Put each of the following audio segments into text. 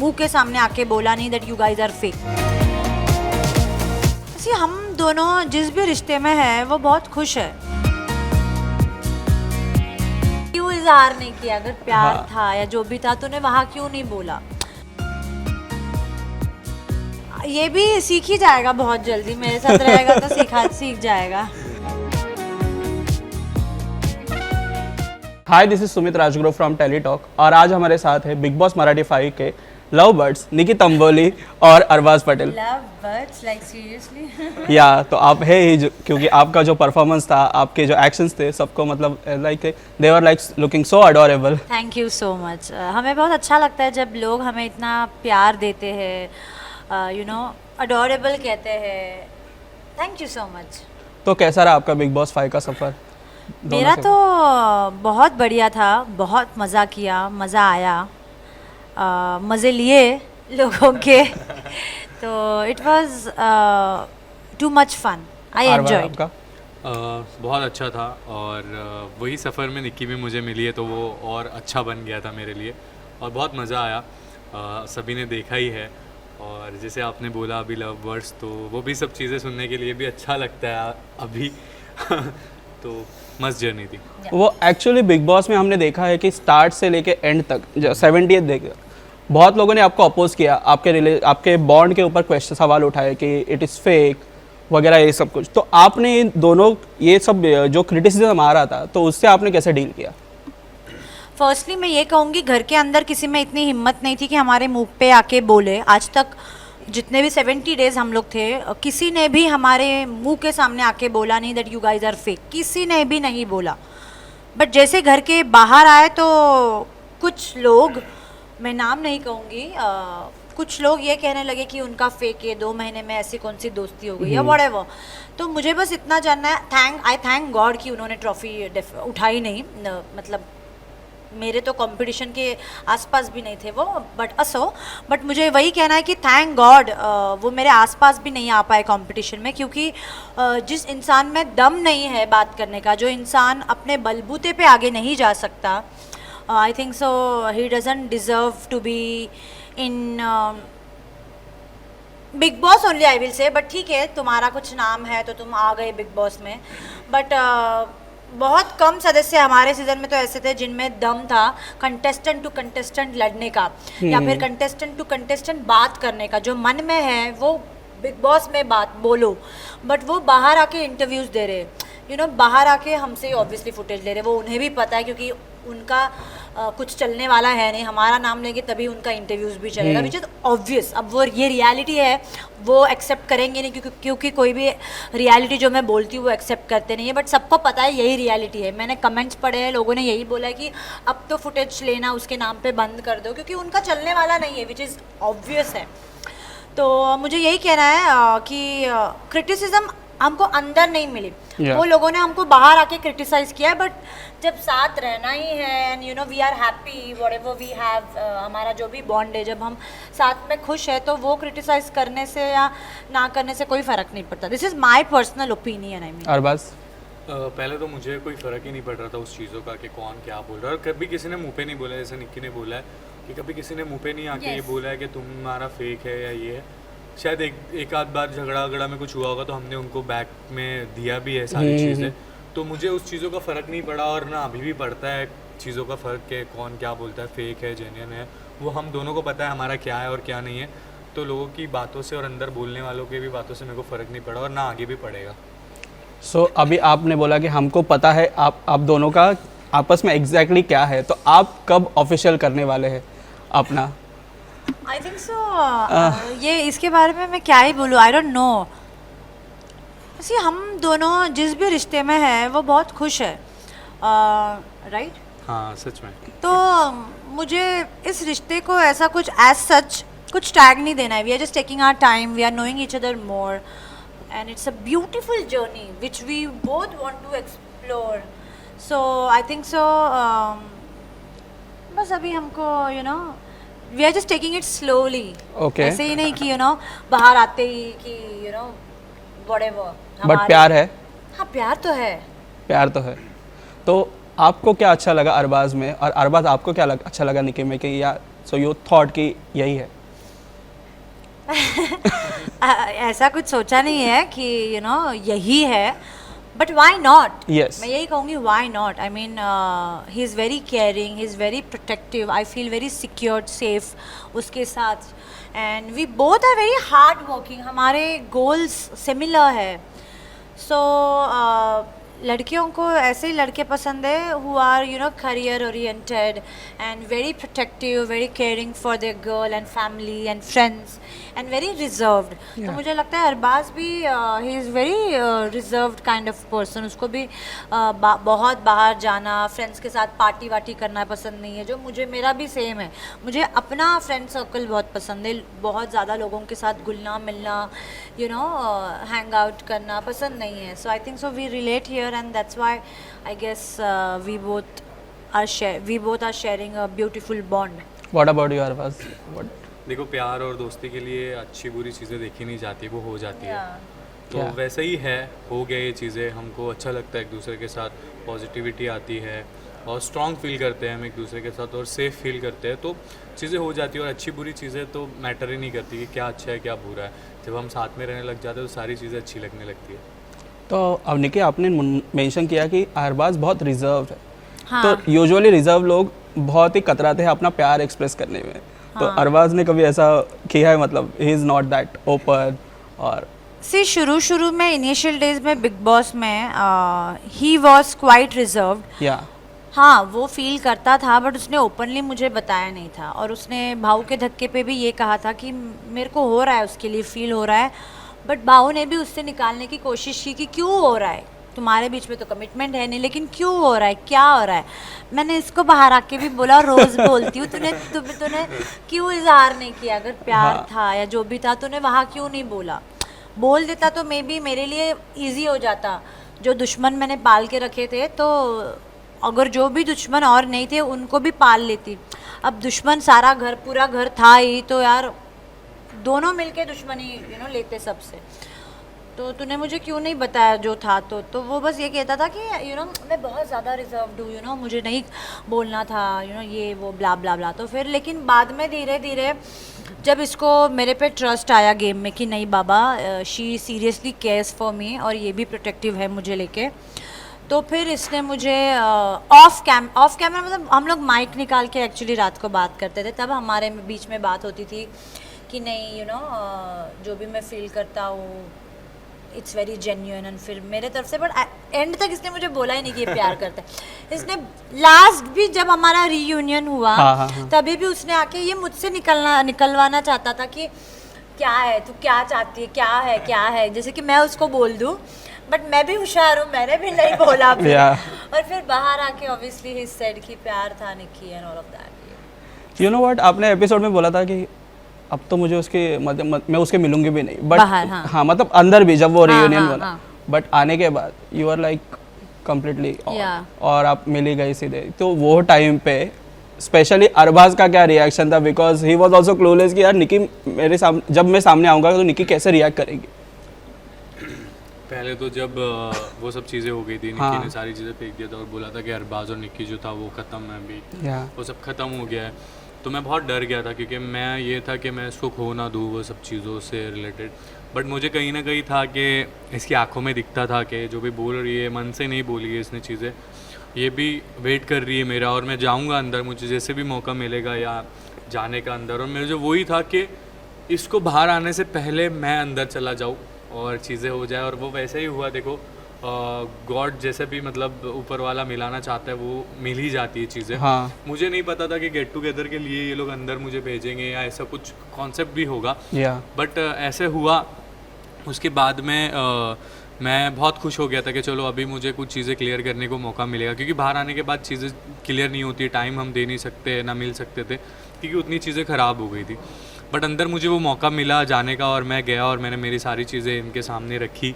मुंह के सामने आके बोला नहीं that you guys are fake. हम दोनों जिस भी रिश्ते में है वो बहुत खुश है। क्यों इजहार नहीं किया? अगर प्यार था या जो भी था तूने वहां क्यों नहीं बोला? ये भी सीख ही जाएगा बहुत जल्दी, मेरे साथ रहेगा तो सीख जाएगा। Hi, this is Sumit Rajguru from Teletalk और आज हमारे साथ है बिग बॉस मराठी 5 के लव बर्ड्स निकी तंबोली और Arbaaz Patel. Love birds like seriously? या तो आप है ही क्योंकि आपका जो परफॉर्मेंस था, आपके जो एक्शंस थे, सबको मतलब like they were like looking so adorable. Thank you so much. हमें बहुत अच्छा लगता है जब लोग हमें इतना प्यार देते हैं, यू नो अडोरेबल कहते हैं। Thank you so much. तो कैसा रहा आपका बिग बॉस 5 का सफ़र? मेरा तो बहुत बढ़िया था, बहुत मज़ा किया, मज़ा आया, मज़े लिए लोगों के। तो it was too much fun, I enjoyed. बहुत अच्छा था और वही सफ़र में निक्की भी मुझे मिली है तो वो और अच्छा बन गया था मेरे लिए और बहुत मज़ा आया। सभी ने देखा ही है और जैसे आपने बोला अभी लव बर्ड्स, तो वो भी सब चीज़ें सुनने के लिए भी अच्छा लगता है अभी। तो मस्त जर्नी थी वो। एक्चुअली बिग बॉस में हमने देखा है कि स्टार्ट से लेके एंड तक, जो 70th देखे, बहुत लोगों ने आपको अपोज किया, आपके बॉन्ड के ऊपर क्वेश्चन सवाल उठाए कि इट इज़ फेक वगैरह ये सब कुछ। तो आपने इन दोनों ये सब जो क्रिटिसिज्म आ रहा था तो उससे आपने कैसे डील किया? फर्स्टली मैं ये कहूँगी, घर के अंदर किसी में इतनी हिम्मत नहीं थी कि हमारे मुंह पे आके बोले। आज तक जितने भी 70 डेज हम लोग थे, किसी ने भी हमारे मुंह के सामने आके बोला नहीं that you guys are fake, किसी ने भी नहीं बोला। बट जैसे घर के बाहर आए तो कुछ लोग, मैं नाम नहीं कहूँगी, कुछ लोग ये कहने लगे कि उनका फेक है, 2 महीने में ऐसी कौन सी दोस्ती हो गई या व्हाटएवर। तो मुझे बस इतना जानना है, आई थैंक गॉड कि उन्होंने ट्रॉफी उठाई नहीं। मतलब मेरे तो कंपटीशन के आसपास भी नहीं थे वो, बट मुझे वही कहना है कि थैंक गॉड वो मेरे आसपास भी नहीं आ पाए कंपटीशन में। क्योंकि जिस इंसान में दम नहीं है बात करने का, जो इंसान अपने बलबूते पे आगे नहीं जा सकता, I think so he doesn't deserve to be in Bigg Boss only, I will say. But ठीक है, तुम्हारा कुछ नाम है तो तुम आ गए बिग बॉस में। बट बहुत कम सदस्य हमारे सीजन में तो ऐसे थे जिनमें दम था कंटेस्टेंट टू कंटेस्टेंट लड़ने का, या फिर कंटेस्टेंट टू कंटेस्टेंट बात करने का। जो मन में है वो बिग बॉस में बात बोलो, बट वो बाहर आके इंटरव्यूज़ दे रहे, यू नो बाहर आके हमसे ऑब्वियसली फुटेज ले रहे। वो उन्हें भी पता है क्योंकि उनका कुछ चलने वाला है नहीं, हमारा नाम लेंगे तभी उनका इंटरव्यूज़ भी चलेगा, विच इज़ ऑब्वियस। अब वो ये रियलिटी है, वो एक्सेप्ट करेंगे नहीं क्योंकि कोई भी रियलिटी जो मैं बोलती हूँ वो एक्सेप्ट करते नहीं है। बट सबको पता है यही रियलिटी है। मैंने कमेंट्स पढ़े हैं, लोगों ने यही बोला है कि अब तो फुटेज लेना उसके नाम पे बंद कर दो, क्योंकि उनका चलने वाला नहीं है, विच इज़ ऑब्वियस है। तो मुझे यही कहना है कि क्रिटिसिज्म हमको अंदर नहीं मिली, वो लोगों ने हमको बाहर आके क्रिटिसाइज किया है। बट जब साथ रहना ही है and you know we are happy whatever we have, हमारा जो भी बॉन्ड है, जब हम साथ में खुश है तो वो क्रिटिसाइज करने से या ना करने से कोई फ़र्क नहीं पड़ता। This is my personal opinion. I mean Arbaaz, पहले तो मुझे कोई फ़र्क ही नहीं पड़ रहा था उस चीज़ों का कि कौन क्या बोल रहा है। और कभी किसी ने मुँह पे नहीं बोला, जैसे निक्की ने बोला है कि कभी किसी ने मुँह पे नहीं आके ये बोला है कि तुम्हारा फेक है या ये है। शायद एक आध बार झगड़ा में कुछ हुआ होगा तो हमने उनको बैक में दिया भी है सारी चीज़ें। तो मुझे उस चीज़ों का फ़र्क नहीं पड़ा और ना अभी भी पड़ता है चीज़ों का फ़र्क के कौन क्या बोलता है, फेक है जेन्युइन है, वो हम दोनों को पता है हमारा क्या है और क्या नहीं है। तो लोगों की बातों से और अंदर बोलने वालों की भी बातों से मेरे को फ़र्क नहीं पड़ा और ना आगे भी पड़ेगा। सो अभी आपने बोला कि हमको पता है आप दोनों का आपस में एग्जैक्टली क्या है, तो आप कब ऑफिशियल करने वाले हैं अपना? आई थिंक सो ये इसके बारे में मैं क्या ही बोलूँ, आई डोंट नो। वैसे हम दोनों जिस भी रिश्ते में है वो बहुत खुश है, राइट? हाँ, सच में। तो मुझे इस रिश्ते को ऐसा कुछ एज सच कुछ टैग नहीं देना है। We are just taking our time, we are knowing each other more and it's a beautiful journey which we both want to explore. So I think so बस अभी हमको you know we are just taking it slowly. ऐसे ही नहीं कि you know बाहर आते ही कि यू नो व्हाटएवर। बट प्यार है। हाँ, प्यार तो है। प्यार तो है। तो आपको क्या अच्छा लगा अरबाज में, और अरबाज आपको क्या अच्छा लगा निकी में, कि या सो यू थॉट कि यही है? ऐसा कुछ सोचा नहीं है कि यही है, बट वाई नॉट. Yes. मैं यही कहूँगी, why not. I mean he is very caring, he is very protective. I feel very secured, safe उसके साथ. And we both are very hard working. हमारे गोल्स सिमिलर है. सो लड़कियों को ऐसे ही लड़के पसंद है who are career oriented and very protective, very caring for their girl and family and friends and very reserved. तो मुझे लगता है अरबाज भी he is very reserved kind of person. उसको भी बहुत बाहर जाना, फ्रेंड्स के साथ पार्टी वार्टी करना पसंद नहीं है, जो मेरा भी सेम है. मुझे अपना फ्रेंड सर्कल बहुत पसंद है. बहुत ज़्यादा लोगों के साथ घुलना मिलना, हैंग आउट करना पसंद नहीं है. So I think so we relate here and that's why I guess we both are sharing a beautiful bond. What about you, Arbaaz? What? देखो, प्यार और दोस्ती के लिए अच्छी बुरी चीज़ें देखी नहीं जाती, वो हो जाती है. तो Yeah. वैसे ही है, हो गया ये चीज़ें. हमको अच्छा लगता है एक दूसरे के साथ, पॉजिटिविटी आती है और स्ट्रॉन्ग फील करते हैं हम एक दूसरे के साथ और सेफ फील करते हैं. तो चीज़ें हो जाती है और अच्छी बुरी चीज़ें तो मैटर ही नहीं करती कि क्या अच्छा है क्या बुरा है. जब हम साथ में रहने लग जाते हैं तो सारी चीज़ें अच्छी लगने लगती है. तो अब निकी, आपने मेंशन किया कि अरबाज बहुत रिजर्व है. हाँ. तो यूजुअली रिजर्व लोग बहुत ही कतराते हैं अपना प्यार एक्सप्रेस करने में. तो अरबाज ने कभी ऐसा किया है? मतलब he is not that open. और शुरू में इनिशियल डेज में बिग बॉस में ही वॉज क्वाइट रिजर्व्ड. या हाँ, वो फील करता था, बट उसने ओपनली मुझे बताया नहीं था. और उसने भाऊ के धक्के पे भी ये कहा था कि मेरे को हो रहा है, उसके लिए फील हो रहा है. बट भाऊ ने भी उससे निकालने की कोशिश की कि क्यों हो रहा है, तुम्हारे बीच में तो कमिटमेंट है नहीं, लेकिन क्यों हो रहा है, क्या हो रहा है. मैंने इसको बाहर आके भी बोला, रोज़ बोलती हूँ, तूने क्यों इजहार नहीं किया? अगर प्यार था या जो भी था, तूने वहाँ क्यों नहीं बोला? बोल देता तो मे बी मेरे लिए ईजी हो जाता. जो दुश्मन मैंने पाल के रखे थे, तो अगर जो भी दुश्मन और नहीं थे उनको भी पाल लेती. अब दुश्मन सारा घर, पूरा घर था ही, तो यार दोनों मिलके दुश्मनी लेते सबसे. तो तूने मुझे क्यों नहीं बताया जो था. तो वो बस ये कहता था कि मैं बहुत ज़्यादा रिजर्व्ड हूँ, मुझे नहीं बोलना था, ये वो ब्ला ब्ला ब्ला. तो फिर लेकिन बाद में धीरे धीरे जब इसको मेरे पे ट्रस्ट आया गेम में कि नहीं बाबा, she seriously cares for me और ये भी प्रोटेक्टिव है मुझे लेके, तो फिर इसने मुझे ऑफ कैमरा मतलब हम लोग माइक निकाल के एक्चुअली रात को बात करते थे, तब हमारे बीच में बात होती थी कि नहीं जो भी मैं फील करता हूँ इट्स वेरी जेन्युइन. एंड फिर मेरे तरफ से, बट एंड तक इसने मुझे बोला ही नहीं कि ये प्यार करता है. इसने लास्ट भी जब हमारा रीयूनियन हुआ, तभी भी उसने आके ये मुझसे निकलवाना चाहता था कि क्या है, तू क्या चाहती है, क्या है, जैसे कि मैं उसको बोल दूँ. बट मैं भी होशियार हूँ, मैंने भी नहीं बोला फिर. और फिर बाहर आके ऑब्वियसली ही सेड कि प्यार था Nikki and all of that. You know what, आपने एपिसोड में बोला था कि अब तो मुझे उसके मैं उसके मिलूंगी भी नहीं. बट हाँ, मतलब अंदर भी जब वो रियूनियन हुआ, बट आने के बाद यू आर लाइक कम्प्लीटली और आप मिली गई सीधे. तो वो टाइम पे स्पेशली अरबाज का क्या रिएक्शन था? Because he was also clueless कि यार निकी मेरे सामने, जब मैं सामने आऊँगा तो निकी कैसे रिएक्ट करेगी. पहले तो जब वो सब चीज़ें हो गई थी, निकी ने सारी चीज़ें फेंक दिया था और बोला था कि अरबाज और निकी जो था वो ख़त्म है अभी, वो सब ख़त्म हो गया है. तो मैं बहुत डर गया था क्योंकि मैं ये था कि मैं इसको खो ना दूँ वो सब चीज़ों से रिलेटेड. बट मुझे कहीं ना कहीं था कि इसकी आंखों में दिखता था कि जो भी बोल रही है मन से नहीं बोली है इसने चीज़ें, ये भी वेट कर रही है मेरा, और मैं जाऊँगा अंदर, मुझे जैसे भी मौका मिलेगा या जाने का अंदर. और मुझे वही था कि इसको बाहर आने से पहले मैं अंदर चला जाऊँ और चीज़ें हो जाए. और वो वैसे ही हुआ. देखो, गॉड जैसे भी मतलब ऊपर वाला मिलाना चाहता है वो मिल ही जाती है चीज़ें. मुझे नहीं पता था कि गेट टुगेदर के लिए ये लोग अंदर मुझे भेजेंगे या ऐसा कुछ कॉन्सेप्ट भी होगा. बट ऐसे हुआ. उसके बाद में मैं बहुत खुश हो गया था कि चलो अभी मुझे कुछ चीज़ें क्लियर करने को मौका मिलेगा, क्योंकि बाहर आने के बाद चीज़ें क्लियर नहीं होती, टाइम हम दे नहीं सकते, ना मिल सकते थे, क्योंकि उतनी चीज़ें ख़राब हो गई थी. बट अंदर मुझे वो मौका मिला जाने का और मैं गया और मैंने मेरी सारी चीज़ें इनके सामने रखी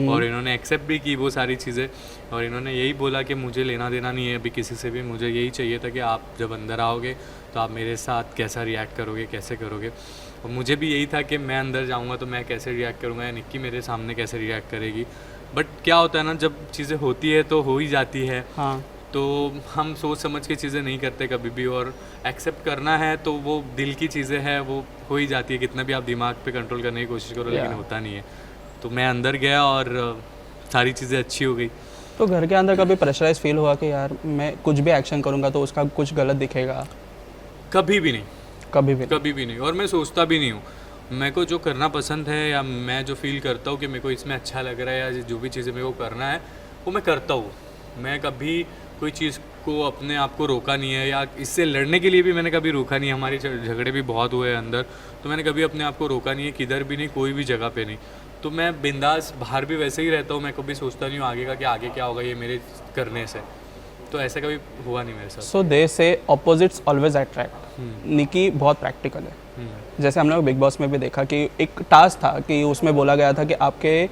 और इन्होंने एक्सेप्ट भी की वो सारी चीज़ें. और इन्होंने यही बोला कि मुझे लेना देना नहीं है अभी किसी से भी, मुझे यही चाहिए था कि आप जब अंदर आओगे तो आप मेरे साथ कैसा रिएक्ट करोगे, कैसे करोगे. और मुझे भी यही था कि मैं अंदर जाऊँगा तो मैं कैसे रिएक्ट करूँगा या निक्की मेरे सामने कैसे रिएक्ट करेगी. बट क्या होता है ना, जब चीज़ें होती है तो हो ही जाती है. तो हम सोच समझ के चीज़ें नहीं करते कभी भी, और एक्सेप्ट करना है तो वो दिल की चीज़ें हैं, वो हो ही जाती है, कितना भी आप दिमाग पे कंट्रोल करने की कोशिश करो लेकिन होता नहीं है। तो मैं अंदर गया और सारी चीज़ें अच्छी हो गई। तो घर के अंदर कभी प्रेशराइज फील हुआ कि यार मैं कुछ भी एक्शन करूँगा तो उसका कुछ गलत दिखेगा? कभी भी नहीं, कभी भी नहीं, और मैं सोचता भी नहीं हूँ। मेरे को जो करना पसंद है या मैं जो फील करता हूँ कि मेरे को इसमें अच्छा लग रहा है या जो भी चीज़ें मेरे को करना है वो मैं करता हूँ। मैं कभी कोई चीज़ को अपने आप को रोका नहीं है, या इससे लड़ने के लिए भी मैंने कभी रोका नहीं है। हमारे झगड़े भी बहुत हुए हैं अंदर, तो मैंने कभी अपने आप को रोका नहीं है, किधर भी नहीं, कोई भी जगह पे नहीं। तो मैं बिंदास बाहर भी वैसे ही रहता हूँ, मैं कभी सोचता नहीं हूँ आगे का कि आगे क्या होगा ये मेरे करने से। तो ऐसा कभी हुआ नहीं मेरे साथ। सो दे से ऑपोजिट्स ऑलवेज अट्रैक्ट। निकी बहुत प्रैक्टिकल है। जैसे हमने बिग बॉस में भी देखा कि एक टास्क था कि उसमें बोला गया था कि आपके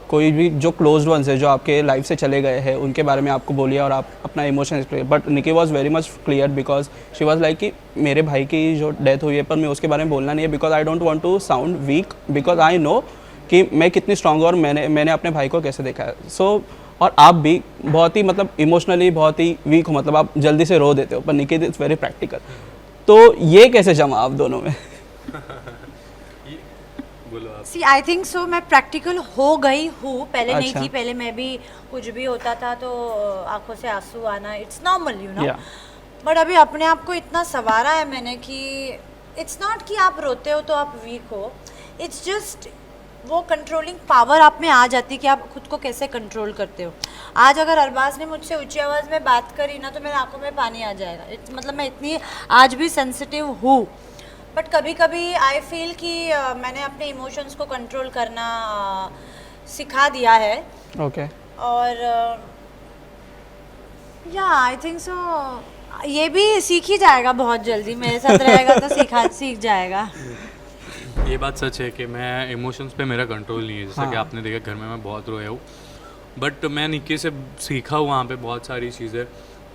कोई भी जो क्लोज्ड वंस है जो आपके लाइफ से चले गए हैं उनके बारे में आपको बोलिए और आप अपना emotion express. But Nikki was very much clear because she was like कि मेरे भाई की जो डेथ हुई है पर मैं उसके बारे में बोलना नहीं है because I don't want to sound weak, because I know कि मैं कितनी स्ट्रांग हूँ और मैंने अपने भाई को कैसे देखा है। सो और आप भी बहुत ही मतलब इमोशनली बहुत ही वीक हो, मतलब आप जल्दी से रो देते हो, पर निकी इज़ वेरी प्रैक्टिकल। तो ये कैसे जमा आप दोनों में? बोलो आप। सी आई थिंक सो मैं प्रैक्टिकल हो गई हूँ, पहले नहीं अच्छा। थी। पहले मैं भी कुछ भी होता था तो आंखों से आंसू आना, it's normal you know. Yeah. But अभी अपने आप को इतना संवारा है मैंने कि इट्स नॉट कि आप रोते हो तो आप वीक हो, इट्स जस्ट वो कंट्रोलिंग पावर आप में आ जाती है कि आप खुद को कैसे कंट्रोल करते हो। आज अगर अरबाज ने मुझसे ऊंची आवाज़ में बात करी ना तो मेरे आंखों में पानी आ जाएगा। मतलब मैं इतनी आज भी सेंसिटिव हूँ, बट कभी कभी आई फील कि मैंने अपने इमोशंस को कंट्रोल करना सिखा दिया है। ओके। और या आई थिंक सो ये भी सीख ही जाएगा बहुत जल्दी, मेरे साथ रहेगा तो सीख जाएगा। ये बात सच है कि मैं इमोशंस पे मेरा कंट्रोल नहीं है। जैसा हाँ। कि आपने देखा घर में मैं बहुत रोया हूँ, बट मैं निक्की से सीखा हूँ वहाँ पे बहुत सारी चीज़ें,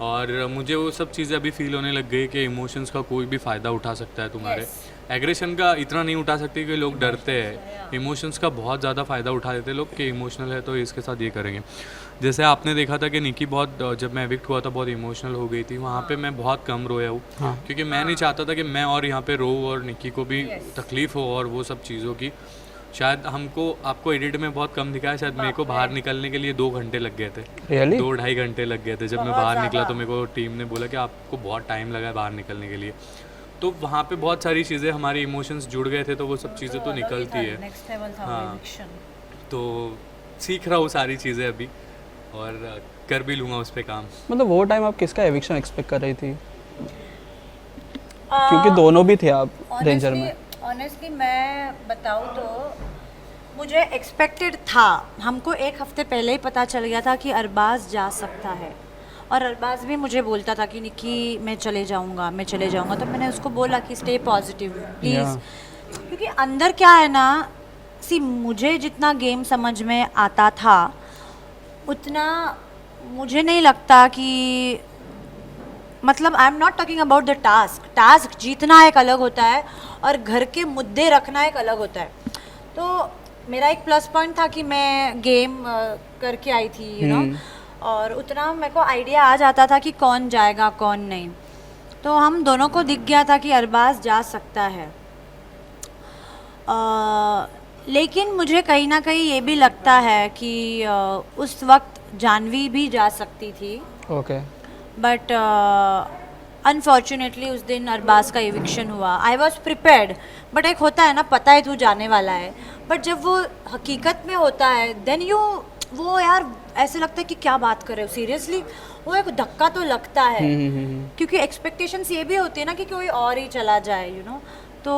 और मुझे वो सब चीज़ें अभी फील होने लग गई कि इमोशंस का कोई भी फ़ायदा उठा सकता है तुम्हारे। एग्रेशन का इतना नहीं उठा सकते कि लोग डरते हैं, इमोशंस का बहुत ज़्यादा फ़ायदा उठा देते लोग कि इमोशनल है तो इसके साथ ये करेंगे। जैसे आपने देखा था कि निकी बहुत, जब मैं एविक्ट हुआ था बहुत इमोशनल हो गई थी, वहाँ पे मैं बहुत कम रोया हूँ। हाँ। क्योंकि मैं नहीं चाहता था कि मैं और यहाँ पे रो और निकी को भी तकलीफ़ हो और वो सब चीज़ों की। शायद हमको आपको एडिट में बहुत कम दिखाया, शायद मेरे को बाहर निकलने के लिए 2 घंटे लग गए थे। रियली? 2-2.5 घंटे लग गए थे। जब मैं बाहर निकला तो मेरे को टीम ने बोला कि आपको बहुत टाइम लगा है बाहर निकलने के लिए। तो वहाँ पे बहुत सारी चीज़ें, हमारे इमोशंस जुड़ गए थे, तो वो सब चीज़ें तो निकलती है। नेक्स्ट लेवल था हाँ। eviction। तो सीख रहा हूँ सारी चीज़ें अभी, और कर भी लूँगा उस पर काम। मतलब वो टाइम आप किसका एविक्शन एक्सपेक्ट कर रही थी? क्योंकि दोनों भी थे आप डेंजर में। ऑनेस्टली मैं बताऊँ तो मुझे एक्सपेक्टेड था, हमको 1 हफ्ते पहले ही पता चल गया था कि अरबाज जा सकता है, और अरबाज भी मुझे बोलता था कि निकी मैं चले जाऊँगा। तो मैंने उसको बोला कि स्टे पॉजिटिव प्लीज़, क्योंकि अंदर क्या है ना, सी मुझे जितना गेम समझ में आता था उतना मुझे नहीं लगता कि, मतलब I am not talking about the task जीतना एक अलग होता है और घर के मुद्दे रखना एक अलग होता है। तो मेरा एक प्लस पॉइंट था कि मैं गेम करके आई थी यू नो, और उतना मेरे को आइडिया आ जाता था कि कौन जाएगा कौन नहीं। तो हम दोनों को दिख गया था कि अरबाज जा सकता है, लेकिन मुझे कहीं ना कहीं ये भी लगता है कि उस वक्त जानवी भी जा सकती थी। ओके। बट अनफॉर्चुनेटली उस दिन अरबाज का एविक्शन हुआ। आई वॉज प्रिपेयर्ड, बट एक होता है ना, पता है तू जाने वाला है, बट जब वो हकीकत में होता है देन यू वो यार ऐसे लगता है कि क्या बात कर रहे हो सीरियसली। वो एक धक्का तो लगता है, क्योंकि एक्सपेक्टेशंस ये भी होती है ना कि कोई और ही चला जाए यू नो। तो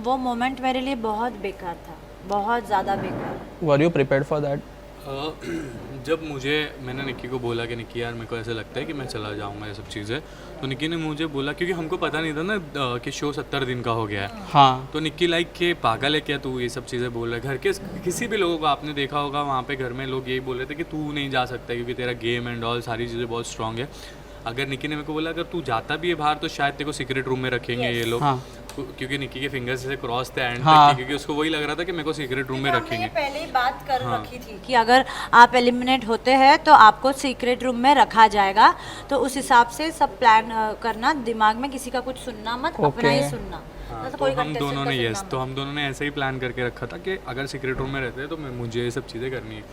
वो मोमेंट मेरे लिए बहुत बेकार था, बहुत ज़्यादा बेकार। Were you prepared for that? जब मैंने निक्की को बोला कि निक्की यार मेरे को ऐसा लगता है कि मैं चला जाऊंगा ये सब चीज़ें, तो निक्की ने मुझे बोला, क्योंकि हमको पता नहीं था ना कि शो 70 दिन का हो गया है। हाँ। तो निक्की लाइक के पागल है क्या तू, ये सब चीज़ें बोल रहा है। घर के किसी भी लोगों को आपने देखा होगा वहाँ पे घर में लोग यही बोल रहे थे कि तू नहीं जा सकता क्योंकि तेरा गेम एंड ऑल सारी चीज़ें बहुत स्ट्रांग है। अगर निक्की ने मेरे को बोला अगर तू जाता भी है बाहर तो शायद तेरे को सीक्रेट रूम में रखेंगे ये लोग। हाँ। उसको, क्योंकि निक्की के फिंगर्स से क्रॉस थे एंड हाँ। तक, क्योंकि उसको वही लग रहा था कि मेरे को सीक्रेट रूम में हमने रखेंगे। ये पहले ही बात कर हाँ। रखी थी कि अगर आप एलिमिनेट होते हैं तो आपको सीक्रेट रूम में रखा जाएगा, तो उस हिसाब से सब प्लान करना, दिमाग में किसी का कुछ सुनना मत, अपना ही Okay. सुनना। हाँ, तो तो कोई हम contestant दोनों का ने सुनना मत। तो हम दोनों ने ऐसे ही प्लान करके रखा था कि अगर सीक्रेट रूम में रहते हैं तो मुझे ये सब चीज़ें करनी है।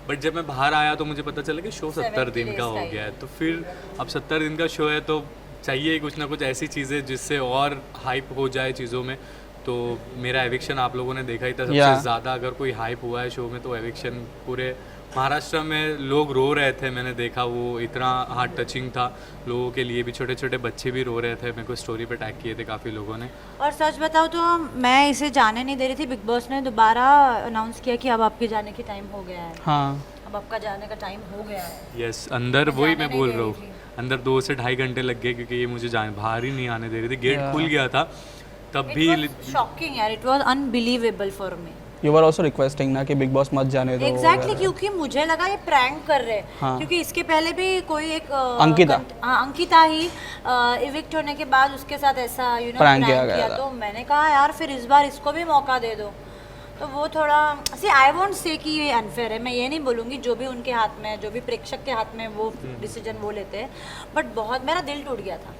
बट जब मैं बाहर आया तो मुझे पता चला कि शो 70 दिन का हो days गया है, तो फिर अब 70 दिन का शो है तो चाहिए कुछ ना कुछ ऐसी चीज़ें जिससे और हाइप हो जाए चीज़ों में। तो मेरा एविक्शन आप लोगों ने देखा ही था, सबसे Yeah. ज़्यादा अगर कोई हाइप हुआ है शो में तो एविक्शन। पूरे महाराष्ट्र में लोग रो रहे थे, मैंने देखा वो इतना हार्ट टचिंग था लोगों के लिए भी, छोटे छोटे बच्चे भी रो रहे थे, मेरे को स्टोरी पे टैग किए थे काफ़ी लोगों ने। और सच बताऊँ तो मैं इसे जाने नहीं दे रही थी, बिग बॉस ने दोबारा अनाउंस किया कि अब आपके जाने की टाइम हो गया है, हाँ अब आपका जाने का टाइम हो गया है। यस, अंदर मैं वही जाने मैं नहीं बोल दे रहा रही हूँ, थी। अंदर 2 से ढाई घंटे लग गए क्योंकि ये मुझे बाहर ही नहीं आने दे रही थी। Gate Yeah. खुल गया था तब भी। शॉकिंग यार, it was unbelievable for me. You were also requesting ना कि बिग बॉस मत जाने दो एग्जैक्टली वगैरह। क्योंकि मुझे लगा ये प्रैंक कर रहे हैं, हाँ। क्योंकि इसके पहले भी कोई एक अंकिता। अंकिता ही इविक्ट होने के बाद उसके साथ ऐसा Prank किया गया था। तो मैंने कहा यार फिर इस बार इसको भी मौका दे दो। तो वो थोड़ा आई वोंट से कि ये अनफेयर है, मैं ये नहीं बोलूँगी, जो भी उनके हाथ में है, जो भी प्रेक्षक के हाथ में है, वो डिसीजन वो लेते हैं, बट बहुत मेरा दिल टूट गया था।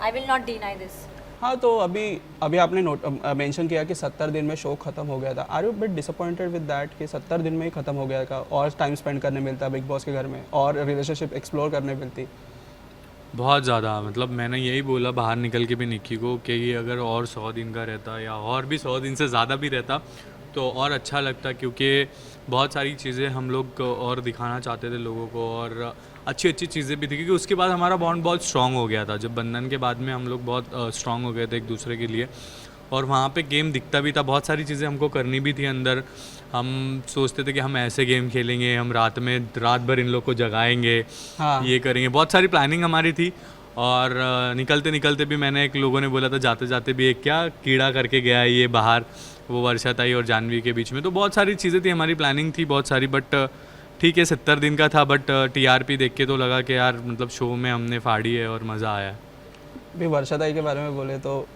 I will not deny this. हाँ, तो अभी अभी आपने मेंशन किया कि 70 दिन में शो खत्म हो गया था। Are you bit disappointed with that कि 70 दिन में ही खत्म हो गया था, और टाइम स्पेंड करने मिलता बिग बॉस के घर में, और रिलेशनशिप एक्सप्लोर करने मिलती? बहुत ज़्यादा, मतलब मैंने यही बोला बाहर निकल के भी निक्की को कि ये अगर और 100 दिन का रहता या और भी 100 दिन से ज़्यादा भी रहता तो और अच्छा लगता, क्योंकि बहुत सारी चीज़ें हम लोग और दिखाना चाहते थे लोगों को, और अच्छी अच्छी चीज़ें भी थी, क्योंकि उसके बाद हमारा बॉन्ड बहुत स्ट्रॉन्ग हो गया था। जब बंधन के बाद में हम लोग बहुत स्ट्रॉन्ग हो गए थे एक दूसरे के लिए, और वहाँ पे गेम दिखता भी था, बहुत सारी चीज़ें हमको करनी भी थी अंदर। हम सोचते थे कि हम ऐसे गेम खेलेंगे, हम रात भर इन लोग को जगाएंगे, हाँ। ये करेंगे, बहुत सारी प्लानिंग हमारी थी। और निकलते निकलते भी मैंने एक लोगों ने बोला था जाते जाते भी एक क्या कीड़ा करके गया है ये बाहर, वो वर्षा ताई और जानवी के बीच में। तो बहुत सारी चीज़ें थी, हमारी प्लानिंग थी बहुत सारी, बट ठीक है 70 दिन का था, बट टीआरपी देख के तो लगा कि यार मतलब शो में हमने फाड़ी है और मज़ा आया। अभी वर्षा ताई के बारे में बोले तो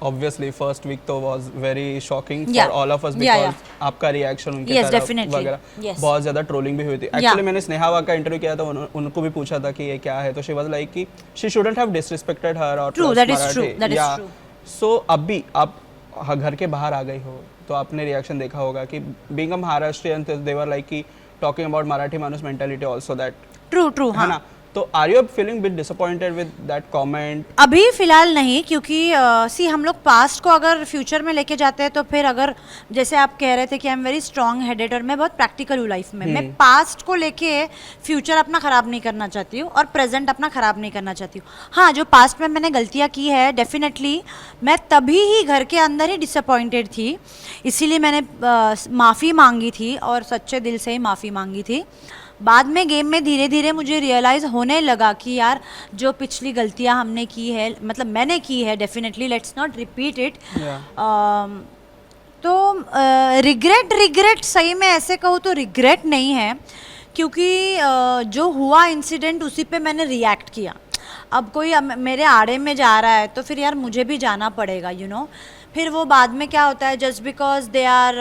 ऑब्वियसली फर्स्ट वीक तो was very shocking Yeah. For all of us, Yeah, because आपका रिएक्शन उनके Yes, तरफ definitely. वगैरह Yes. बहुत ज़्यादा ट्रोलिंग भी हुई थी। एक्चुअली मैंने स्नेहा वाग का इंटरव्यू किया था, उनको भी पूछा था कि ये क्या है, तो शी वाज लाइक कि शी शुडंट हैव डिसरिस्पेक्टेड हर, और True, that is true, that is true. सो अभी आप घर के बाहर आ गई हो तो आपने रिएक्शन देखा होगा कि being a Maharashtrian they were like कि talking about Marathi manoos mentality also, that true है हाँ। ना। तो are you feeling bit disappointed with that comment? अभी फिलहाल नहीं, क्योंकि सी हम लोग पास्ट को अगर फ्यूचर में लेके जाते हैं तो फिर अगर जैसे आप कह रहे थे कि I am very strong headed और मैं बहुत प्रैक्टिकल हूँ लाइफ में, मैं पास्ट को लेके फ्यूचर अपना ख़राब नहीं करना चाहती हूँ और प्रेजेंट अपना ख़राब नहीं करना चाहती हूँ। हाँ, जो पास्ट में मैंने गलतियाँ की है डेफिनेटली मैं तभी ही घर के अंदर ही डिसअपॉइंटेड थी, इसीलिए मैंने माफ़ी मांगी थी और सच्चे दिल से ही माफ़ी मांगी थी। बाद में गेम में धीरे धीरे मुझे रियलाइज़ होने लगा कि यार जो पिछली गलतियां हमने की है, मतलब मैंने की है, definitely let's not repeat it. तो रिग्रेट सही में ऐसे कहूँ तो रिग्रेट नहीं है, क्योंकि जो हुआ इंसिडेंट उसी पे मैंने रिएक्ट किया। अब कोई मेरे आड़े में जा रहा है तो फिर यार मुझे भी जाना पड़ेगा, यू नो। फिर वो बाद में क्या होता है, just because they are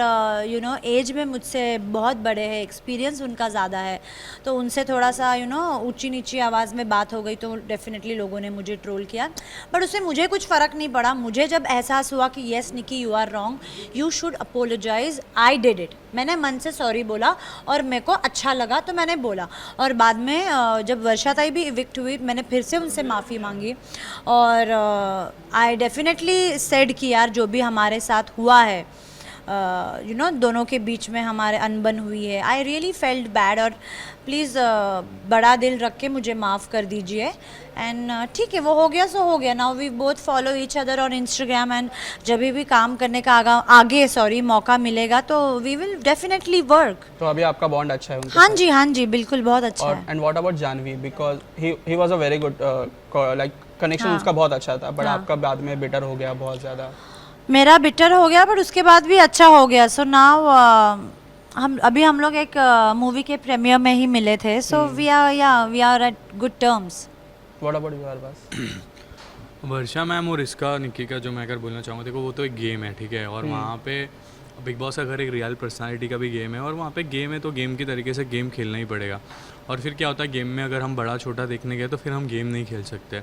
you know age में मुझसे बहुत बड़े हैं, एक्सपीरियंस उनका ज़्यादा है, तो उनसे थोड़ा सा यू नो ऊंची नीची आवाज़ में बात हो गई तो डेफिनेटली लोगों ने मुझे ट्रोल किया। बट उससे मुझे कुछ फ़र्क नहीं पड़ा। मुझे जब एहसास हुआ कि yes Nikki you are wrong, you should apologise, I did it, मैंने मन से सॉरी बोला और मेरे को अच्छा लगा तो मैंने बोला। और बाद में जब वर्षा ताई भी इविक्ट हुई मैंने फिर से उनसे माफ़ी मांगी और आई डेफिनेटली सेड कि यार जो भी हमारे साथ हुआ है यू नो दोनों के बीच में हमारे अनबन हुई है, आई रियली फेल्ट बैड, और प्लीज़ बड़ा दिल रख के मुझे माफ़ कर दीजिए। एंड ठीक है, वो हो गया सो हो गया। Now we both follow each other on Instagram, and जब भी काम करने का आगे मौका मिलेगा तो वी विल डेफिनेटली वर्क। तो अभी आपका बॉन्ड अच्छा है उनके हाँ साथ? जी, हाँ जी, बिल्कुल बहुत अच्छा और है। And what about Janvi, because he was a very good like connection, हाँ। उसका बहुत अच्छा था, बट हाँ। आपका बाद में बिटर हो गया बहुत ज़्यादा। मेरा बिटर हो गया बट उसके बाद भी अच्छा हो गया। सो नाउ हम लोग एक मूवी के प्रीमियर में ही मिले थे, so we are at good terms. What about you Arbaz? Varsha ma'am और इसका निक्की का जो मैं अगर बोलना चाहूँगा, देखो वो तो एक गेम है, ठीक है, और वहाँ पे बिग बॉस का घर एक रियल पर्सनालिटी का भी गेम है, और वहाँ पे गेम है तो गेम की तरीके से गेम खेलना ही पड़ेगा। और फिर क्या होता है गेम में, अगर हम बड़ा छोटा देखने गए तो फिर हम गेम नहीं खेल सकते।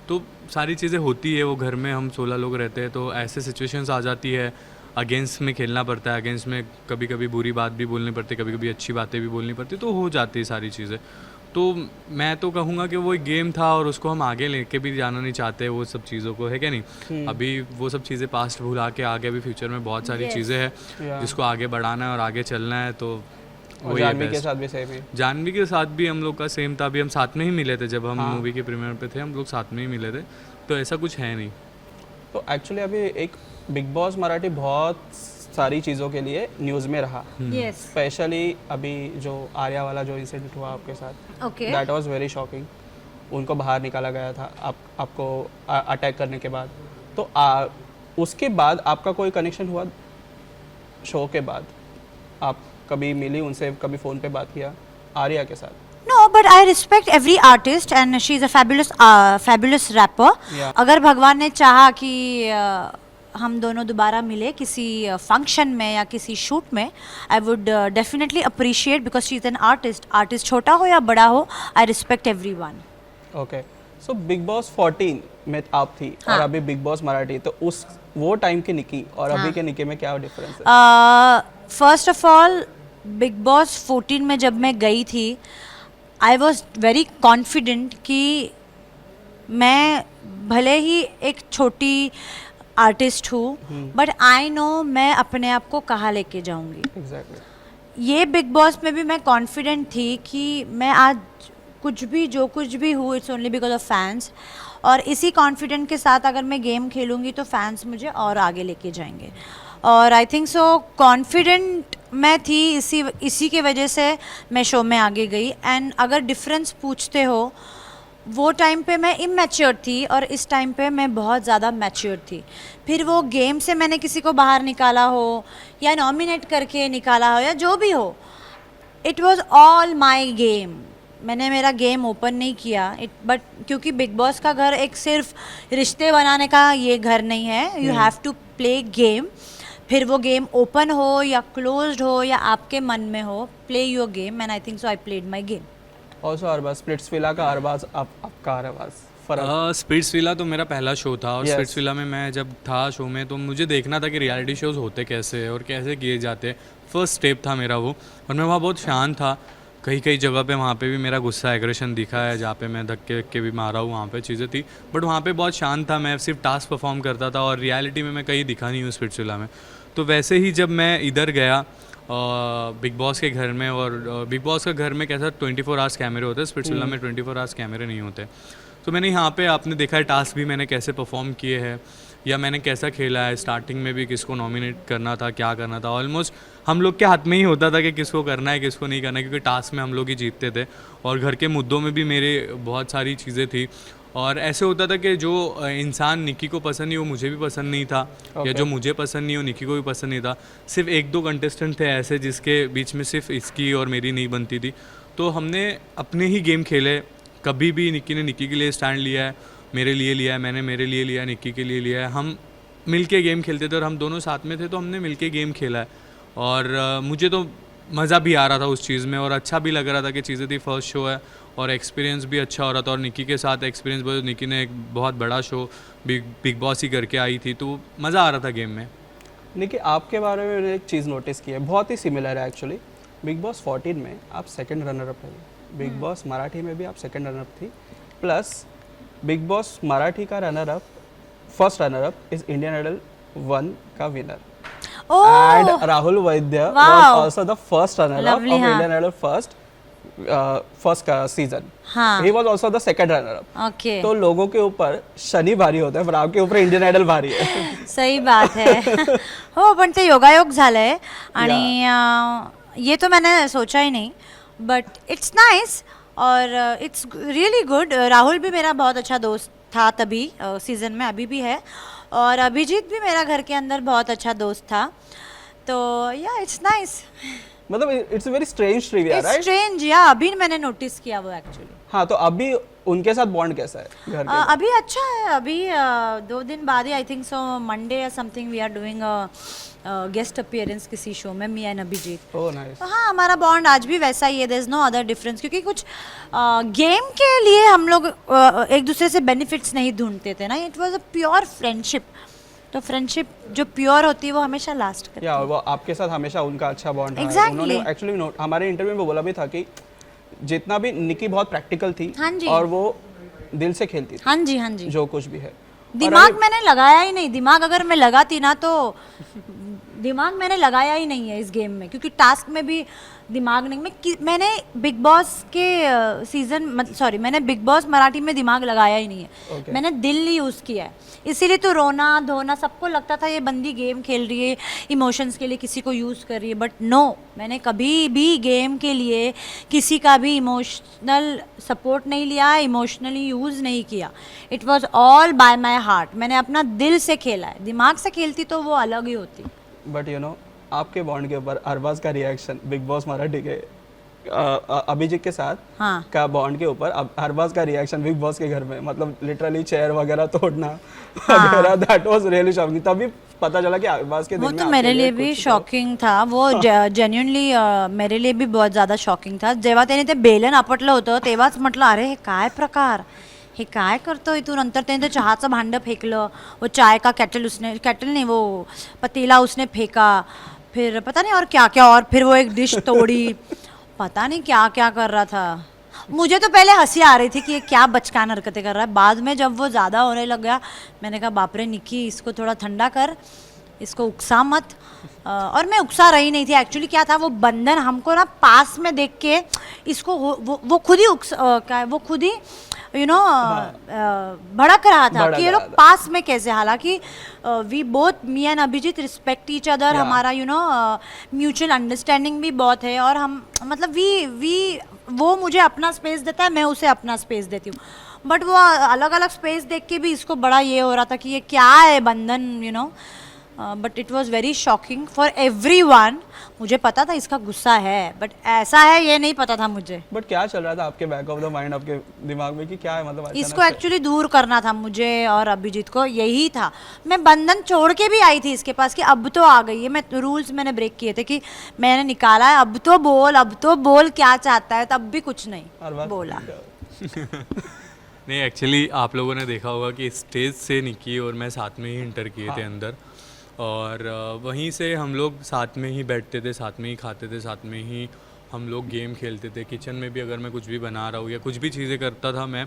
तो सारी चीज़ें होती है, वो घर में हम 16 लोग रहते हैं, तो ऐसे सिचुएशंस आ जाती है, अगेंस्ट में खेलना पड़ता है, अगेंस्ट में कभी कभी बुरी बात भी बोलनी पड़ती है, कभी कभी अच्छी बातें भी बोलनी पड़ती, तो हो जाती है सारी चीज़ें। तो मैं तो कहूँगा कि वो एक गेम था और उसको हम आगे लेके भी जाना नहीं चाहते वो सब चीज़ों को, है क्या नहीं। अभी वो सब चीज़ें पास्ट भुला के आगे अभी फ्यूचर में बहुत सारी चीज़ें हैं जिसको आगे बढ़ाना है और आगे चलना है। तो वही है जानवी के best। साथ भी सेम है। जानवी के साथ भी हम लोग का सेम था, अभी हम साथ में ही मिले थे जब हम मूवी के प्रीमियर पे थे, हम लोग साथ में ही मिले थे, तो ऐसा कुछ है नहीं। तो एक्चुअली अभी एक बिग बॉस मराठी बहुत सारी चीज़ों के लिए न्यूज़ में रहा, यस स्पेशली अभी जो आर्या वाला जो इंसिडेंट हुआ आपके साथ, okay that was very shocking. उनको बाहर निकाला गया था आपको अटैक करने के बाद। तो उसके बाद आपका कोई कनेक्शन हुआ शो के बाद? आप कभी मिली उनसे, कभी फ़ोन पे बात किया आर्या के साथ? No, but I respect every artist and she is a fabulous rapper. Yeah. अगर भगवान ने चाहा कि हम दोनों दोबारा मिले किसी फंक्शन में या किसी शूट में, I would definitely appreciate because she is an artist छोटा हो या बड़ा हो, I respect everyone. Okay, so big Boss 14 में आप थी और अभी बिग बॉस मराठी, तो उस वो टाइम की निकी और अभी के निकी में क्या डिफरेंस है? First of all big Boss 14 में जब मैं गई थी, आई वॉज वेरी कॉन्फिडेंट कि मैं भले ही एक छोटी आर्टिस्ट हूँ बट आई नो मैं अपने आप को कहाँ लेके जाऊँगी। एग्जैक्टली। ये बिग बॉस में भी मैं कॉन्फिडेंट थी कि मैं आज जो कुछ भी हूँ it's only because of fans, और इसी कॉन्फिडेंट के साथ अगर मैं गेम खेलूँगी तो फैंस मुझे और आगे लेके जाएंगे। और आई थिंक सो कॉन्फिडेंट मैं थी, इसी के वजह से मैं शो में आगे गई। एंड अगर डिफरेंस पूछते हो, वो टाइम पे मैं इमैच्योर थी और इस टाइम पे मैं बहुत ज़्यादा मैच्योर थी। फिर वो गेम से मैंने किसी को बाहर निकाला हो या नॉमिनेट करके निकाला हो या जो भी हो, it was all my game. मैंने मेरा गेम ओपन नहीं किया, बट क्योंकि बिग बॉस का घर एक सिर्फ रिश्ते बनाने का ये घर नहीं है, you have to play game. फिर वो गेम ओपन हो या क्लोज्ड हो या आपके मन में हो, play your game and I think so I played my game. Also Arbaz, Splitsvilla का अरबाज, आपका अरबाज फर्क? स्प्लिट्सविला तो मेरा पहला शो था और Yes. स्प्लिट्सविला में मैं जब था शो में तो मुझे देखना था कि रियलिटी शोज़ होते कैसे हैं और कैसे किए जाते हैं। फर्स्ट स्टेप था मेरा वो, और मैं वहाँ बहुत शांत था। कई जगह पे वहाँ पे भी मेरा गुस्सा एग्रेशन दिखा है, जहाँ पे मैं धक्के भी मारा हूँ, वहाँ पे चीज़ें थी, बट वहाँ पे बहुत शांत था। मैं सिर्फ टास्क परफॉर्म करता था और रियलिटी में मैं कहीं दिखा नहीं हूँ स्प्लिट्सविला में। तो वैसे ही जब मैं इधर गया बिग बॉस के घर में, और बिग बॉस का घर में कैसा 24 आवर्स कैमरे होते हैं, स्प्लिट्सविला में 24 आवर्स कैमरे नहीं होते। तो मैंने यहाँ पे आपने देखा है टास्क भी मैंने कैसे परफॉर्म किए हैं या मैंने कैसा खेला है। स्टार्टिंग में भी किसको नॉमिनेट करना था, क्या करना था, ऑलमोस्ट हम लोग के हाथ में ही होता था कि किसको करना है किसको नहीं करना है, क्योंकि टास्क में हम लोग ही जीतते थे। और घर के मुद्दों में भी मेरे बहुत सारी चीज़ें थी, और ऐसे होता था कि जो इंसान निकी को पसंद नहीं वो मुझे भी पसंद नहीं था, या जो मुझे पसंद नहीं वो निकी को भी पसंद नहीं था। सिर्फ 1-2 कंटेस्टेंट थे ऐसे जिसके बीच में सिर्फ इसकी और मेरी नहीं बनती थी। तो हमने अपने ही गेम खेले, कभी भी निकी ने निकी के लिए स्टैंड लिया है, मेरे लिए लिया है, मैंने मेरे लिए लिया है, निकी के लिए लिया है। हम मिल के गेम खेलते थे और हम दोनों साथ में थे, तो हमने मिल के गेम खेला है। और मुझे तो मज़ा भी आ रहा था उस चीज़ में और अच्छा भी लग रहा था कि चीज़ें थी, फर्स्ट शो है और एक्सपीरियंस भी अच्छा हो रहा था। और निकी के साथ एक्सपीरियंस बहुत, निकी ने एक बहुत बड़ा शो बिग बॉस ही करके आई थी, तो मज़ा आ रहा था गेम में। निकी, आपके बारे में मैंने एक चीज़ नोटिस की है, बहुत ही सिमिलर है एक्चुअली। बिग बॉस 14 में आप सेकंड रनर अप रही, बिग बॉस मराठी में भी आप सेकंड रनर अप थी, प्लस बिग बॉस मराठी का runner up, first runner up is Indian Idol 1 का winner. And Rahul Vaidya was also the first runner-up of Indian Idol first season. He was also the second runner-up. Okay. तो लोगों के ऊपर शनि भारी होता है, पर आपके ऊपर इंडियन आयडल भारी है। सही बात है। हो पण ते योगायोग झालंय आणि ये तो मैंने सोचा ही नहीं, बट इट्स नाइस और इट्स रियली गुड। राहुल भी मेरा बहुत अच्छा दोस्त था तभी सीजन में, अभी भी है, और अभिजीत भी मेरा घर के अंदर बहुत अच्छा दोस्त था। तो या इट्स नाइस, मतलब it's a very strange trivia, right? It's strange, या अभी मैंने नोटिस किया वो एक्चुअली। हाँ, तो अभी उनके साथ बॉन्ड कैसा है घर के? अभी अच्छा है। अभी 2 दिन बाद ही आई थिंक सो मंडे या something we are doing guest appearance किसी शो में, me and Abhijeet. Oh nice. तो हाँ, हमारा बॉन्ड आज भी वैसा ही है, there is no other difference, क्योंकि कुछ गेम के लिए हम लोग एक दूसरे से बेनिफिट्स नहीं ढूंढते थे ना, it was a pure friendship. तो फ्रेंडशिप जो प्योर होती है वो हमेशा लास्ट करती है। या वो आपके साथ हमेशा उनका अच्छा बॉन्ड रहा है। Exactly. उन्होंने एक्चुअली हमारे इंटरव्यू में बोला भी था कि जितना भी निकी बहुत प्रैक्टिकल थी हाँ जी। और वो दिल से खेलती थी हाँ जी, हाँ जी। जो कुछ भी है। दिमाग मैंने लगाया ही नहीं, दिमाग अगर मैं लगाती ना तो दिमाग मैंने लगाया ही नहीं है इस गेम में, क्योंकि टास्क में भी दिमाग नहीं। मैंने बिग बॉस के सॉरी, मैंने बिग बॉस मराठी में दिमाग लगाया ही नहीं है। Okay. मैंने दिल ही यूज़ किया है, इसीलिए तो रोना धोना सबको लगता था ये बंदी गेम खेल रही है, इमोशंस के लिए किसी को यूज़ कर रही है, बट नो, मैंने कभी भी गेम के लिए किसी का भी इमोशनल सपोर्ट नहीं लिया, इमोशनली यूज़ नहीं किया। It was all bye my heart. मैंने अपना दिल से खेला है, दिमाग से खेलती तो वो अलग ही होती। बट यू नो, आपके बॉन्ड के ऊपर अरबाज का रिएक्शन बिग बॉस मराठी के अभिजीत के साथ हाँ। का बॉन्ड के ऊपर अरबाज का रिएक्शन बिग बॉस के घर में, मतलब लिटरली चेयर वगैरह तोड़ना वगैरह, दैट वाज रियली शॉकिंग। तभी पता चला कि अरबाज के वो दिल तो में मेरे आपके लिए कुछ भी तो- शॉकिंग था, वो जेन्युइनली मेरे लिए भी बहुत ज़्यादा शॉकिंग था। जेव्हा त्याने ते बेलन आपटलं होतं तेव्हाच म्हटलं अरे हे काय प्रकार, हे काय करतोय तू। नंतर त्याने ते चहाचं भांडं फेकलं, वो चाय का केटल नहीं, वो पतीला उसने फेंका, फिर पता नहीं और क्या क्या, और फिर वो एक डिश तोड़ी, पता नहीं क्या क्या कर रहा था। मुझे तो पहले हंसी आ रही थी कि ये क्या बचकान हरकतें कर रहा है। बाद में जब वो ज़्यादा होने लग गया, मैंने कहा बाप रे निक्की, इसको थोड़ा ठंडा कर, इसको उकसा मत। और मैं उकसा रही नहीं थी एक्चुअली। क्या था, वो बंधन हमको ना पास में देख के इसको वो खुद ही वो खुद ही भड़क रहा था भड़क कि ये लोग रहा था। पास में कैसे। हालांकि we both, me and Abhijeet, respect each other. Yeah. हमारा म्यूचुअल अंडरस्टैंडिंग भी बहुत है, और हम मतलब वी वो मुझे अपना स्पेस देता है, मैं उसे अपना स्पेस देती हूँ। बट वो अलग अलग स्पेस देख के भी इसको बड़ा ये हो रहा था कि ये क्या है बंधन, but it was very shocking for everyone. मुझे पता था इसका गुस्सा है, बट ऐसा है ये नहीं पता था मुझे। बट क्या चल रहा था आपके बैक ऑफ द माइंड, आपके दिमाग में कि क्या है, मतलब अचानक इसको से- एक्चुअली दूर करना था मुझे और अभिजीत को, यही था। मैं बंधन छोड़ के भी आई थी इसके पास कि अब तो आ गई है। मैं रूल्स मैंने ब्रेक किए थे कि मैंने निकाला है, अब तो बोल क्या चाहता है, तब भी कुछ नहीं अरबाज बोला। नहीं, एक्चुअली आप लोगों ने देखा होगा कि स्टेज से निकी और मैं साथ में ही इंटर किए थे अंदर, और वहीं से हम लोग साथ में ही बैठते थे, साथ में ही खाते थे, साथ में ही हम लोग गेम खेलते थे। किचन में भी अगर मैं कुछ भी बना रहा हूँ या कुछ भी चीज़ें करता था मैं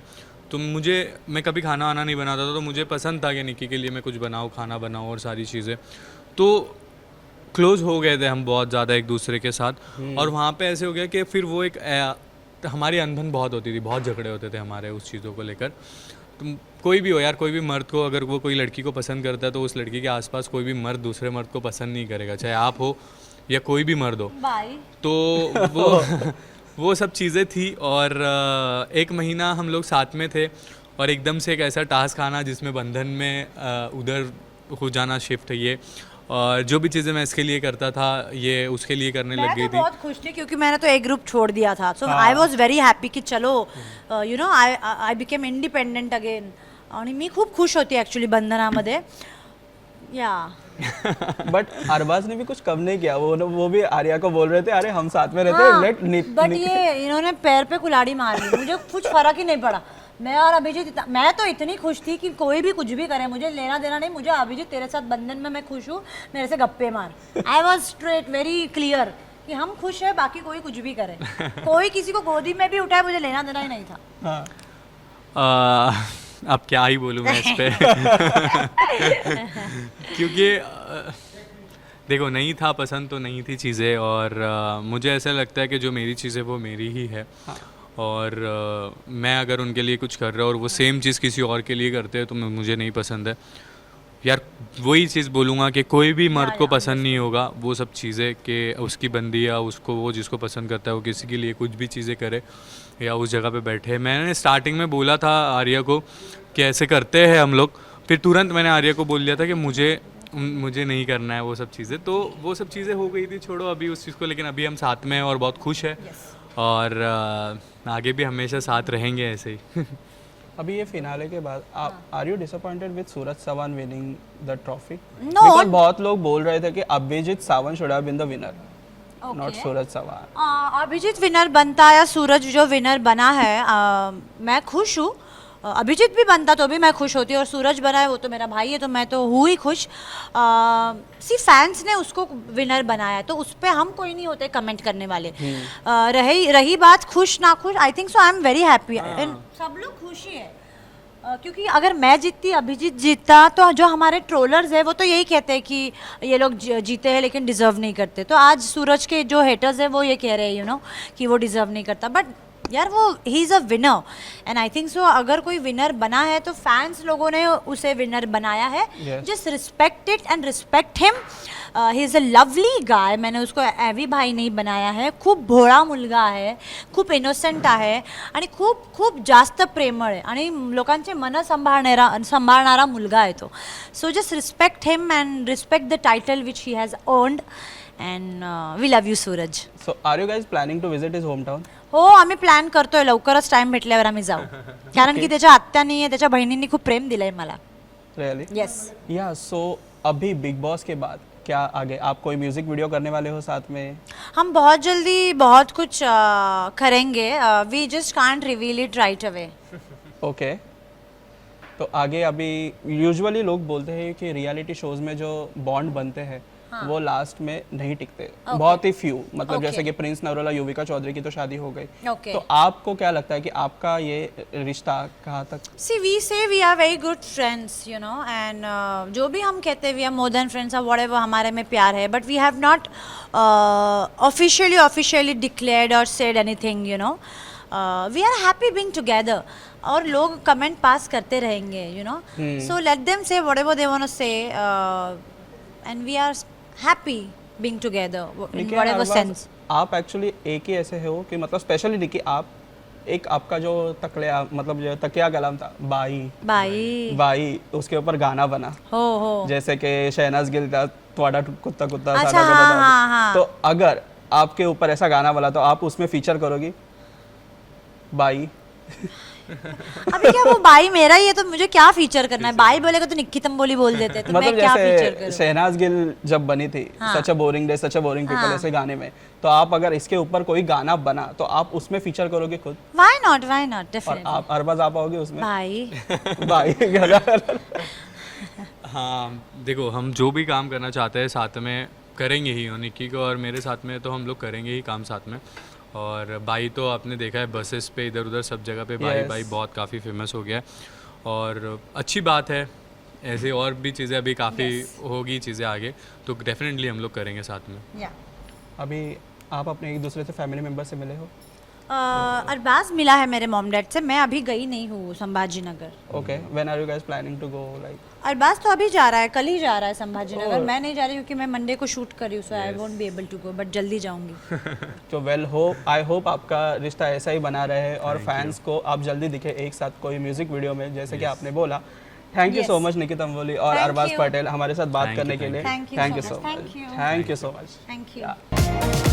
कभी खाना वाना नहीं बनाता था, तो मुझे पसंद था कि निकी के लिए मैं कुछ बनाऊँ, खाना बनाऊँ और सारी चीज़ें। तो क्लोज़ हो गए थे हम बहुत ज़्यादा एक दूसरे के साथ। और वहाँ पे ऐसे हो गया कि फिर वो एक हमारी अनबन बहुत होती थी, बहुत झगड़े होते थे हमारे उस चीज़ों को लेकर। तुम कोई भी हो यार, कोई भी मर्द को अगर वो कोई लड़की को पसंद करता है तो उस लड़की के आसपास कोई भी मर्द दूसरे मर्द को पसंद नहीं करेगा, चाहे आप हो या कोई भी मर्द हो। बाय। तो वो सब चीज़ें थी। और 1 महीना हम लोग साथ में थे, और एकदम से एक ऐसा टास्क आना जिसमें बंधन में उधर हो जाना, शिफ्ट ये, और जो भी चीज़ें मैं इसके लिए करता था ये उसके लिए करने लग मैं गई तो थी। बहुत खुश थी क्योंकि मैंने तो एक ग्रुप छोड़ दिया था, सो आई वॉज व्हेरी हैप्पी कि चलो आई बिकेम इंडिपेंडेंट अगेन। आणि मी खूप खुश होती ॲक्च्युली बंधनामध्ये, या। बट अरबाज ने भी कुछ कम नहीं किया, वो भी आर्या को बोल रहे थे अरे हम साथ में रहते, लेट बट ये इन्होंने पैर पे कुल्हाड़ी मार ली, मुझे कुछ फर्क ही नहीं पड़ा। मैं और अभिजीत मैं तो इतनी खुश थी कि कोई भी कुछ भी करे, मुझे लेना देना नहीं। मुझे अभिजीत तेरे साथ बंधन में मैं खुश हूँ, मेरे से गप्पे मार। I was straight very clear कि हम खुश है, बाकी कोई कुछ भी करे। कोई किसी को गोदी में भी उठाए, मुझे लेना देना ही नहीं था। हाँ। अब क्या ही बोलूँ मैं इस पे क्योंकि देखो, नहीं था पसंद तो नहीं थी चीज़ें, और मुझे ऐसा लगता है कि जो मेरी चीज़ें वो मेरी ही है। और मैं अगर उनके लिए कुछ कर रहा हूँ और वो सेम चीज़ किसी और के लिए करते हैं तो मुझे नहीं पसंद है यार। वही चीज़ बोलूँगा कि कोई भी मर्द को पसंद नहीं होगा वो सब चीज़ें, कि उसकी बंदी या उसको वो जिसको पसंद करता है वो किसी के लिए कुछ भी चीज़ें करे या उस जगह पे बैठे। मैंने स्टार्टिंग में बोला था आर्या को कि ऐसे करते हैं हम लोग, फिर तुरंत मैंने आर्या को बोल दिया था कि मुझे नहीं करना है वो सब चीज़ें। तो वो सब चीज़ें हो गई थी, छोड़ो अभी उस चीज़ को, लेकिन अभी हम साथ में हैं और बहुत खुश है। और आगे भी हमेशा साथ रहेंगे ऐसे ही अभी ये फिनाले के बाद आप are you disappointed with Suraj Chauhan winning the trophy? No. Because बहुत लोग बोल रहे थे कि Abhijeet Sawant should have been the winner, not Suraj Chauhan. Abhijeet winner बनता या सूरज जो विनर बना है, मैं खुश हूँ। अभिजीत भी बनता तो भी मैं खुश होती, और सूरज बना है वो तो मेरा भाई है, तो मैं तो हूँ ही खुश। सी फैंस ने उसको विनर बनाया है, तो उस पर हम कोई नहीं होते कमेंट करने वाले। रही बात खुश ना खुश, आई think so I am very happy, सब लोग खुश ही है। क्योंकि अगर मैं जीतती, अभिजीत जीतता, तो जो हमारे ट्रोलर्स है वो तो यही कहते हैं कि ये लोग जीते हैं लेकिन डिजर्व नहीं करते। तो आज सूरज के जो हेटर्स है वो ये कह रहे हैं कि वो डिजर्व नहीं करता, बट यार वो ही is a winner, and I think सो अगर कोई विनर बना है तो फैंस लोगों ने उसे विनर बनाया है। Just respect it and respect him, he is a lovely guy. मैंने उसको एवी भाई नहीं बनाया है, खूप भोळा मुलगा आहे, खूप इनोसेंट आहे आणि खूप खूप जास्त प्रेमळ आहे आणि लोकांचे मन सांभाळणारा मुलगा आहे तो. So just respect him and respect the title which he has earned, and we love you Suraj. So are you guys planning to visit his home town? हो, आम्ही प्लॅन करतोय, लवकरच टाइम भेटल्यावर आम्ही जाऊ. कारण की त्याच्या आत्यानी त्याच्या बहिणींनी खूप प्रेम दिलंय मला. रियली? यस. या सो अभी बिग बॉस के बाद क्या आगे? आप कोई म्यूजिक वीडियो करने वाले हो साथ में? हम बहुत जल्दी बहुत कुछ करेंगे. We just can't reveal it right away. Okay. तो आगे अभी यूजुअली लोग बोलते हैं कि रियलिटी शोज में जो बॉन्ड बनते हैं वो लास्ट में नहीं टिकते. बहुत ही फ्यू, मतलब जैसे कि प्रिंस नरोला, युविका चौधरी की तो शादी हो गई. तो आपको क्या लगता है कि आपका ये रिश्ता कहाँ तक? See we say we are very good friends, you know, and जो भी हम कहते हैं we are more than friends और व्हाटएवर, हमारे में प्यार है, but we have not officially declared और said anything, you know. We are happy being together, और लोग कमेंट पास करते रहेंगे, you know. So let them say whatever they want to say, and we are happy being together in whatever sense. आप actually एक ही ऐसे हो कि मतलब स्पेशली नहीं कि आप एक, आपका जो तकलिया, मतलब जो तकिया कलाम था, बाई, उसके ऊपर गाना बना हो जैसे कि शहनाज गिल का थोड़ा कुत्ता कुत्ता अच्छा, सादा हाँ, कुत्ता. हाँ, हाँ. तो अगर आपके ऊपर ऐसा गाना बना तो आप उसमें फीचर करोगी बाई? अभी क्या वो बाई मेरा ही है तो मुझे क्या फीचर करना है? बाई बोलेगा तो निक्की तंबोली बोल देते, तो मतलब मैं क्या फीचर जैसे करूं? शहनाज गिल जब बनी थी, such a boring day, such a boring people, ऐसे गाने में, तो आप अगर इसके ऊपर कोई गाना बना तो आप उसमें फीचर करोगे खुद? व्हाई नॉट और डेफिनेटली. आप अरबाज आप आओगे उसमें? बाई. बाई हाँ देखो, हम जो भी काम करना चाहते हैं साथ में करेंगे ही, और निक्की को और मेरे साथ में तो हम लोग करेंगे ही काम साथ में. और बाई तो आपने देखा है बसेस पे इधर उधर सब जगह पे बाई बाई बहुत काफ़ी फेमस हो गया है, और अच्छी बात है. ऐसे और भी चीज़ें अभी काफ़ी होगी चीज़ें आगे, तो डेफिनेटली हम लोग करेंगे साथ में. अभी आप अपने एक दूसरे से फैमिली मेंबर से मिले हो? अरबाज मिला है मेरे मॉम डैड से. मैं अभी गई नहीं हूँ Sambhaji Nagar. Okay. When are you guys planning to go? Like Arbaaz तो अभी जा रहा है, कल ही जा रहा है संभाजी नगर. मैं नहीं जा रही क्योंकि मैं मंडे को शूट कर रही हूँ, so I won't be able to go, but जल्दी जाऊंगी. तो वेल होप, आई होप आपका रिश्ता ऐसा ही बना रहे और फैंस को आप जल्दी दिखे एक साथ कोई म्यूजिक वीडियो में, जैसे कि आपने बोला. थैंक यू सो मच निकी तंबोली और अरबाज पटेल हमारे साथ बात करने के लिए. Thank you so much. Thank you.